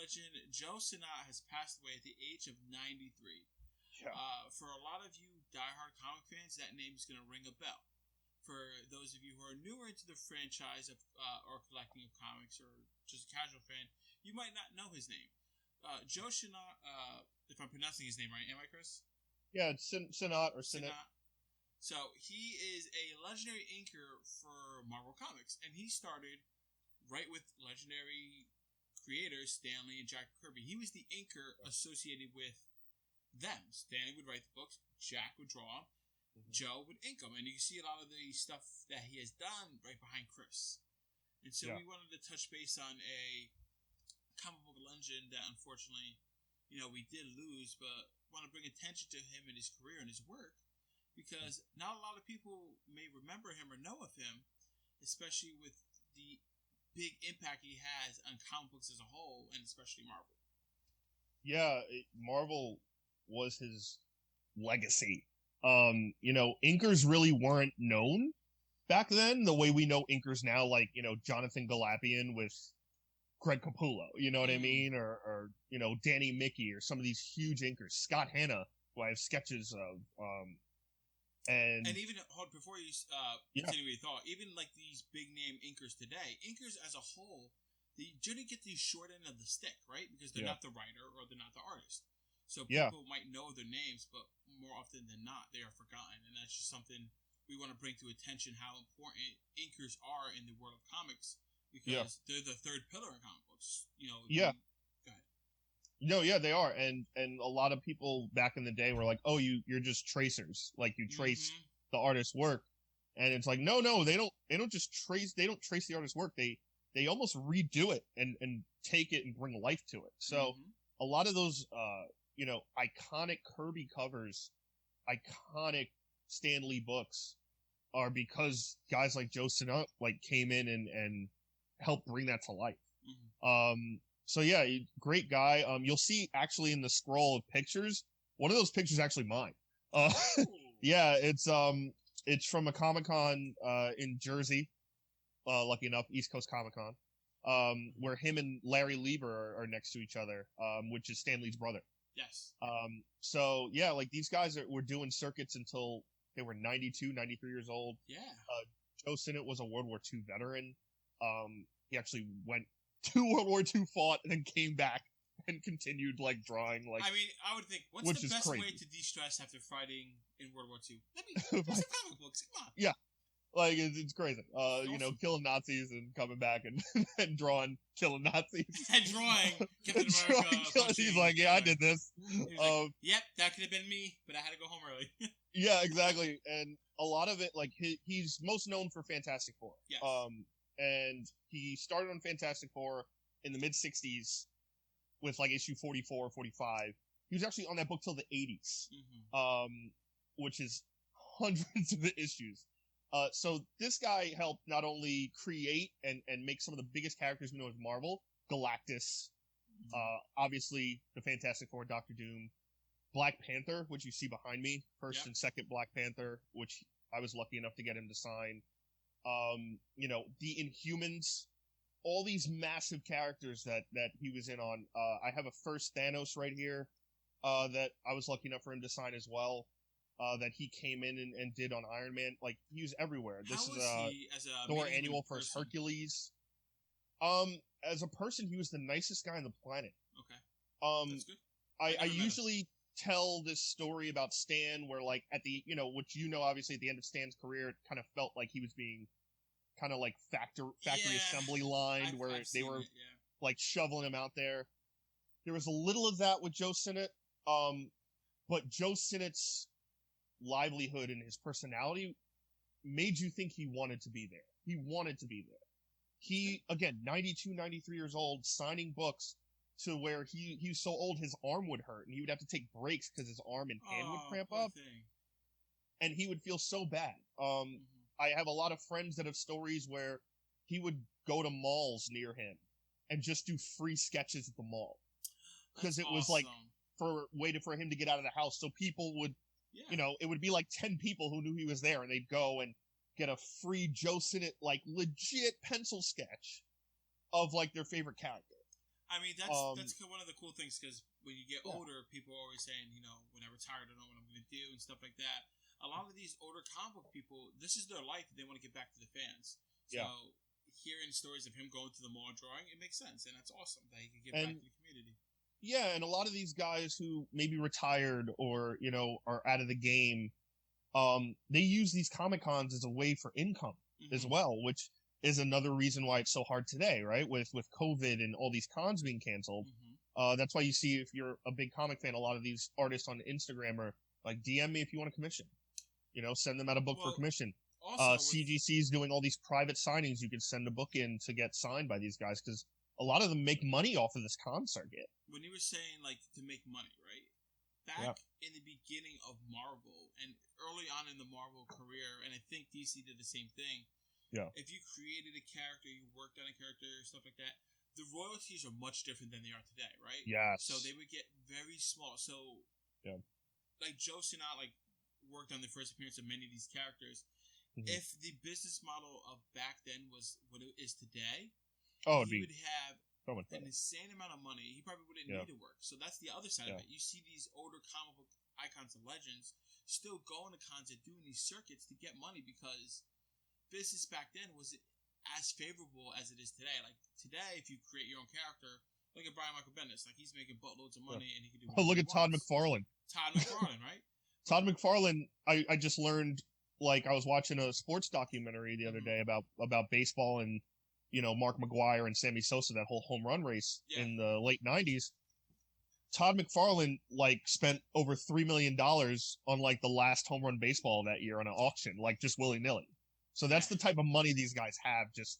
legend Joe Sinnott has passed away at the age of 93. Yeah. For a lot of you diehard comic fans, that name is going to ring a bell. For those of you who are newer into the franchise of or collecting of comics, or just a casual fan, you might not know his name. Joe Sinnott, if I'm pronouncing his name right, am I, Chris? Yeah, it's Sinnot or Sinnott. So he is a legendary inker for Marvel Comics, and he started right with legendary creators Stan Lee and Jack Kirby. He was the inker associated with them. Stanley would write the books, Jack would draw them, Joe would ink them, and you can see a lot of the stuff that he has done right behind Chris. And so we wanted to touch base on a comic book legend that unfortunately, we did lose, but want to bring attention to him and his career and his work, because not a lot of people may remember him or know of him, especially with the big impact he has on comic books as a whole, and especially Marvel. Yeah, Marvel was his legacy. Inkers really weren't known back then the way we know inkers now, like, Jonathan Galapian with Greg Capullo, you know what I mean? Or Danny Mickey, or some of these huge inkers. Scott Hanna, who I have sketches of. And even, before you continue your thought, even like these big name inkers today, inkers as a whole, they generally get the short end of the stick, right? Because they're not the writer or they're not the artist. So people might know their names, but more often than not, they are forgotten. And that's just something we want to bring to attention, how important inkers are in the world of comics, because they're the third pillar in comic books. Go ahead. No, yeah, they are, and a lot of people back in the day were like, "Oh, you're just tracers, like you trace the artist's work," and it's like, no, they don't just trace, they don't trace the artist's work, they almost redo it and take it and bring life to it. So a lot of those, iconic Kirby covers, iconic Stan Lee books, are because guys like Joe Sinnott came in and helped bring that to life. So yeah, great guy. You'll see actually in the scroll of pictures, one of those pictures is actually mine. Yeah, it's from a Comic-Con in Jersey. Lucky enough, East Coast Comic-Con, where him and Larry Lieber are next to each other, which is Stan Lee's brother. Yes. So yeah, these guys were doing circuits until they were 92, 93 years old. Yeah. Joe Sinnott was a World War II veteran. He actually went to World War II, fought, and then came back and continued drawing. I would think, what's the best way to de-stress after fighting in World War II? Let me read some comic books. Come on. Yeah, it's crazy. Awesome. Killing Nazis and coming back and drawing killing Nazis and drawing Captain America. He's like, yeah, I did this. Yep, that could have been me, but I had to go home early. Yeah, exactly. And a lot of it, he's most known for Fantastic Four. Yes. And he started on Fantastic Four in the mid-'60s with issue 44, 45. He was actually on that book till the 80s, which is hundreds of issues. So this guy helped not only create and make some of the biggest characters we know as Marvel, Galactus, obviously the Fantastic Four, Doctor Doom, Black Panther, which you see behind me, first and second Black Panther, which I was lucky enough to get him to sign. The Inhumans, all these massive characters that he was in on. I have a first Thanos right here, that I was lucky enough for him to sign as well. That he came in and did on Iron Man. He was everywhere. This is he as a Thor annual for Hercules. As a person, he was the nicest guy on the planet. Okay. That's good. I usually tell this story about Stan where at the, which obviously at the end of Stan's career, it kind of felt like he was being kind of factory assembly line, where they were shoveling him out there. There was a little of that with Joe Sinnott, but Joe Sinnott's livelihood and his personality made you think he wanted to be there. He wanted to be there. He, again, 92, 93 years old, signing books to where he was so old his arm would hurt, and he would have to take breaks because his arm and hand would cramp up. And he would feel so bad. I have a lot of friends that have stories where he would go to malls near him and just do free sketches at the mall. Because it was for him to get out of the house. So people would, it would be 10 people who knew he was there, and they'd go and get a free Joe Sinnott, legit pencil sketch of, their favorite character. I mean, that's one of the cool things, because when you get older, people are always saying, when I retire, I don't know what I'm going to do and stuff like that. A lot of these older comic book people, this is their life, and they want to get back to the fans. So hearing stories of him going to the mall drawing, it makes sense, and that's awesome that he can get back to the community. Yeah, and a lot of these guys who maybe retired or, are out of the game, they use these Comic-Cons as a way for income as well, which is another reason why it's so hard today, right? With COVID and all these cons being canceled. That's why you see, if you're a big comic fan, a lot of these artists on Instagram are like, DM me if you want a commission. Send them out a book for commission. CGC's doing all these private signings. You can send a book in to get signed by these guys, because a lot of them make money off of this con circuit. When you were saying, like, to make money, right? Back in the beginning of Marvel, and early on in the Marvel career, and I think DC did the same thing. Yeah. If you created a character, you worked on a character, stuff like that, the royalties are much different than they are today, right? Yes. So they would get very small. So, like Joe Sinnott, like, worked on the first appearance of many of these characters. If the business model of back then was what it is today, he would have an insane amount of money. He probably wouldn't need to work. So that's the other side of it. You see these older comic book icons and legends still going to cons and doing these circuits to get money, because business back then wasn't as favorable as it is today. Like today, if you create your own character, look at Brian Michael Bendis. Like, he's making buttloads of money, and he can do. Look at Todd McFarlane. Right? Todd McFarlane. I just learned. Like, I was watching a sports documentary the other day about baseball, and Mark McGwire and Sammy Sosa, that whole home run race in the late '90s. Todd McFarlane spent over $3 million on the last home run baseball that year on an auction, just willy nilly. So that's the type of money these guys have. Just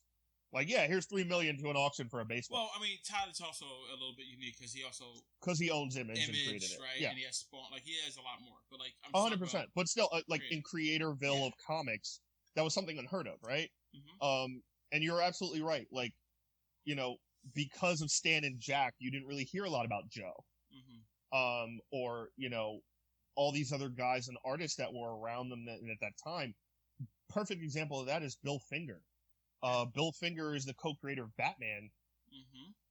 here's $3 million to an auction for a baseball. Well, I mean, Todd is also a little bit unique because he owns Image and created it, right? Yeah, and he has Spawn. He has a lot more. But 100%. But still, in Creatorville of comics, that was something unheard of, right? And you're absolutely right. Because of Stan and Jack, you didn't really hear a lot about Joe, or all these other guys and artists that were around them at that time. Perfect example of that is Bill Finger. Bill Finger is the co-creator of Batman.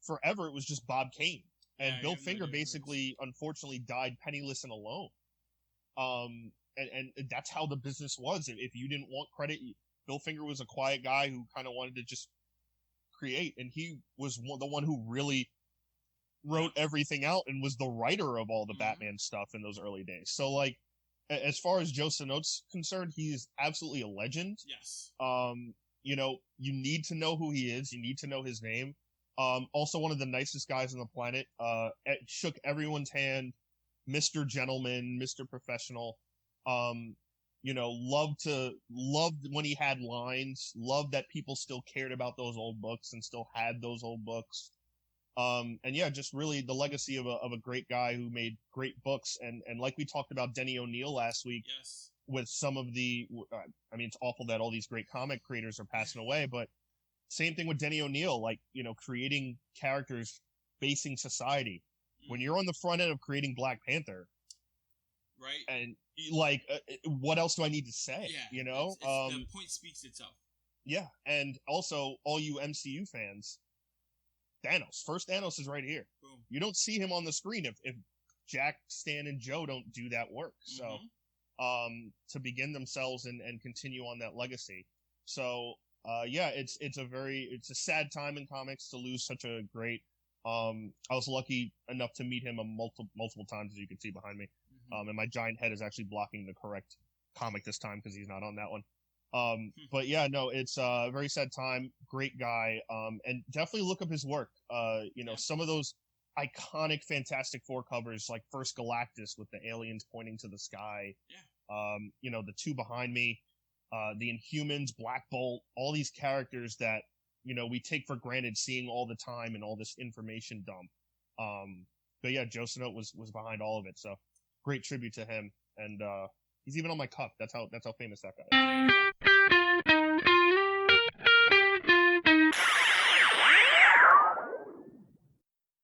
Forever, it was just Bob Kane. And Bill Finger basically, unfortunately, died penniless and alone. And that's how the business was. If you didn't want credit, Bill Finger was a quiet guy who kind of wanted to just create. And he was the one who really wrote everything out and was the writer of all the Batman stuff in those early days. So, as far as Joe Sinnott's concerned, he's absolutely a legend. Yes. You need to know who he is. You need to know his name. Also one of the nicest guys on the planet. Shook everyone's hand. Mr. Gentleman, Mr. Professional. Loved when he had lines. Loved that people still cared about those old books and still had those old books. Just really the legacy of a great guy who made great books. And like we talked about Denny O'Neil last week. Yes. With some of the, it's awful that all these great comic creators are passing away, but same thing with Denny O'Neil, creating characters basing society. When you're on the front end of creating Black Panther, right? And what else do I need to say? Yeah, the point speaks itself. Yeah, and also all you MCU fans, Thanos. First Thanos is right here. Boom. You don't see him on the screen if Jack, Stan, and Joe don't do that work. So. To begin themselves and continue on that legacy. So, it's a sad time in comics to lose such a great, I was lucky enough to meet him multiple times, as you can see behind me. And my giant head is actually blocking the correct comic this time because he's not on that one. But yeah, no, it's a very sad time. Great guy. And definitely look up his work. Some of those iconic Fantastic Four covers, like First Galactus with the aliens pointing to the sky. Yeah. The two behind me, the Inhumans, Black Bolt, all these characters that, we take for granted seeing all the time and all this information dump. But yeah, Joe Sinnott was behind all of it. So great tribute to him. And, he's even on my cup. That's how famous that guy is.